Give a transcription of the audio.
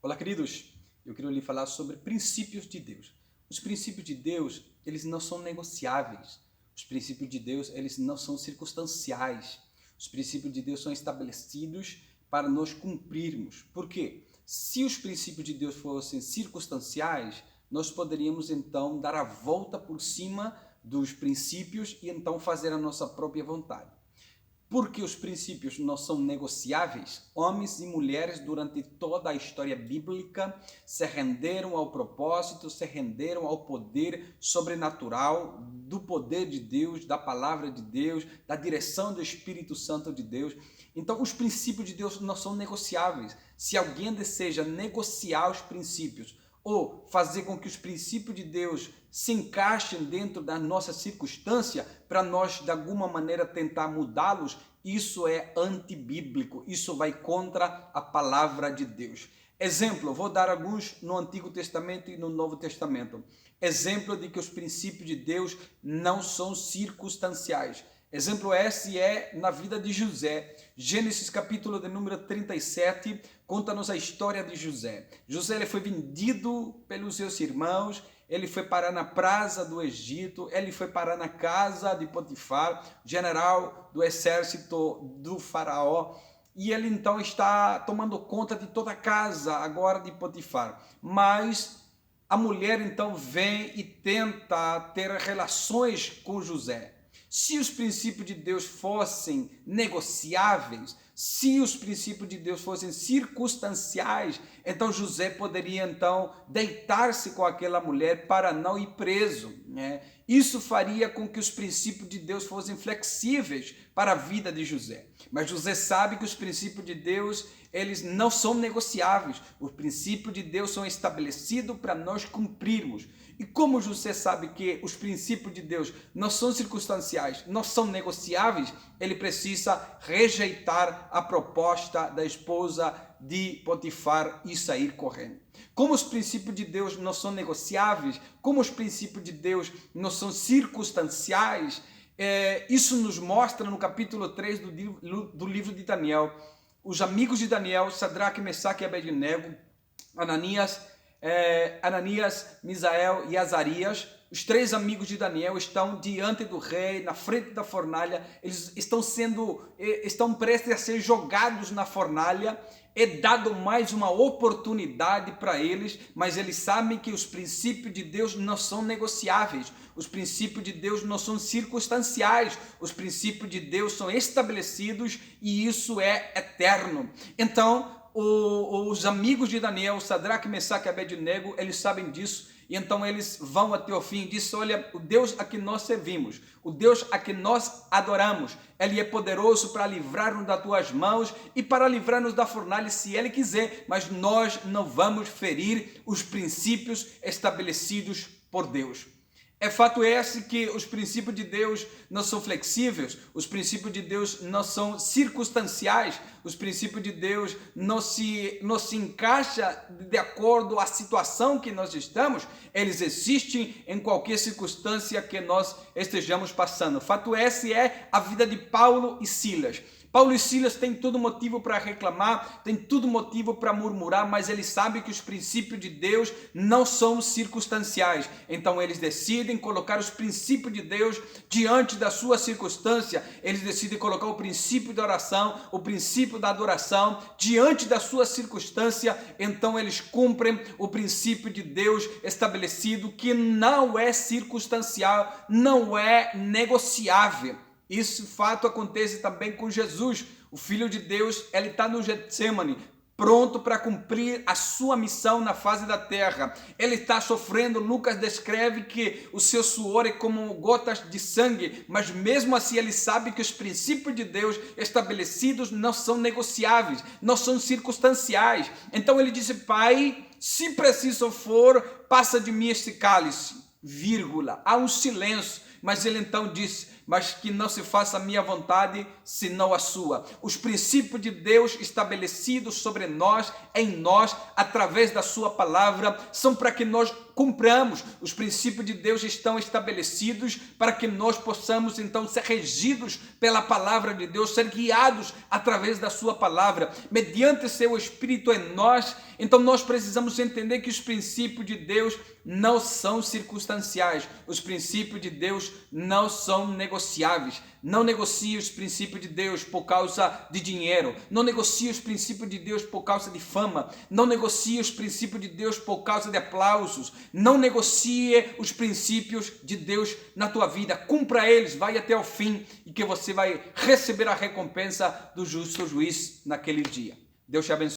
Olá, queridos. Eu quero lhe falar sobre princípios de Deus. Os princípios de Deus, eles não são negociáveis. Os princípios de Deus, eles não são circunstanciais. Os princípios de Deus são estabelecidos para nós cumprirmos. Por quê? Se os princípios de Deus fossem circunstanciais, nós poderíamos então dar a volta por cima dos princípios e então fazer a nossa própria vontade. Porque os princípios não são negociáveis, homens e mulheres durante toda a história bíblica se renderam ao propósito, se renderam ao poder sobrenatural do poder de Deus, da palavra de Deus, da direção do Espírito Santo de Deus. Então, os princípios de Deus não são negociáveis. Se alguém deseja negociar os princípios ou fazer com que os princípios de Deus se encaixem dentro da nossa circunstância, para nós, de alguma maneira, tentar mudá-los, isso é antibíblico, isso vai contra a palavra de Deus. Exemplo, vou dar alguns no Antigo Testamento e no Novo Testamento. Exemplo de que os princípios de Deus não são circunstanciais. Exemplo esse é na vida de José. Gênesis capítulo de número 37 conta-nos a história de José. José ele foi vendido pelos seus irmãos, ele foi parar na praça do Egito, ele foi parar na casa de Potifar, general do exército do faraó, e ele então está tomando conta de toda a casa agora de Potifar. Mas a mulher então vem e tenta ter relações com José. Se os princípios de Deus fossem negociáveis, se os princípios de Deus fossem circunstanciais, então José poderia então deitar-se com aquela mulher para não ir preso, né? Isso faria com que os princípios de Deus fossem flexíveis para a vida de José. Mas José sabe que os princípios de Deus, eles não são negociáveis. Os princípios de Deus são estabelecidos para nós cumprirmos. E como José sabe que os princípios de Deus não são circunstanciais, não são negociáveis, ele precisa rejeitar a proposta da esposa de Potifar e sair correndo. Como os princípios de Deus não são negociáveis, como os princípios de Deus não são circunstanciais, isso nos mostra no capítulo 3 do livro de Daniel. Os amigos de Daniel, Sadraque, Mesaque e Abednego, Ananias, Misael e Azarias, os três amigos de Daniel estão diante do rei, na frente da fornalha. Eles estão prestes a ser jogados na fornalha. É dado mais uma oportunidade para eles, mas eles sabem que os princípios de Deus não são negociáveis. Os princípios de Deus não são circunstanciais. Os princípios de Deus são estabelecidos e isso é eterno. Então, os amigos de Daniel, Sadraque, Mesaque e Abednego, eles sabem disso. E então eles vão até o fim e dizem: olha, o Deus a que nós servimos, o Deus a que nós adoramos, Ele é poderoso para livrar-nos das tuas mãos e para livrar-nos da fornalha se Ele quiser, mas nós não vamos ferir os princípios estabelecidos por Deus. É fato esse que os princípios de Deus não são flexíveis, os princípios de Deus não são circunstanciais, os princípios de Deus não se encaixam de acordo à situação que nós estamos, eles existem em qualquer circunstância que nós estejamos passando. Fato esse é a vida de Paulo e Silas. Paulo e Silas têm todo motivo para reclamar, têm todo motivo para murmurar, mas eles sabem que os princípios de Deus não são circunstanciais. Então eles decidem colocar os princípios de Deus diante da sua circunstância. Eles decidem colocar o princípio da oração, o princípio da adoração diante da sua circunstância. Então eles cumprem o princípio de Deus estabelecido, que não é circunstancial, não é negociável. Esse fato acontece também com Jesus. O Filho de Deus, ele está no Getsemane, pronto para cumprir a sua missão na face da terra. Ele está sofrendo. Lucas descreve que o seu suor é como gotas de sangue, mas mesmo assim ele sabe que os princípios de Deus estabelecidos não são negociáveis, não são circunstanciais. Então ele disse: Pai, se preciso for, passa de mim este cálice, vírgula. Há um silêncio, mas ele então disse: mas que não se faça a minha vontade, senão a sua. Os princípios de Deus estabelecidos sobre nós, em nós, através da sua palavra, são para que nós cumpramos. Os princípios de Deus estão estabelecidos para que nós possamos então ser regidos pela palavra de Deus, ser guiados através da sua palavra, mediante seu Espírito em nós. Então nós precisamos entender que os princípios de Deus não são circunstanciais, os princípios de Deus não são negociáveis. Não negocie os princípios de Deus por causa de dinheiro, não negocie os princípios de Deus por causa de fama, não negocie os princípios de Deus por causa de aplausos, não negocie os princípios de Deus na tua vida. Cumpra eles, vai até o fim, e que você vai receber a recompensa do justo juiz naquele dia. Deus te abençoe.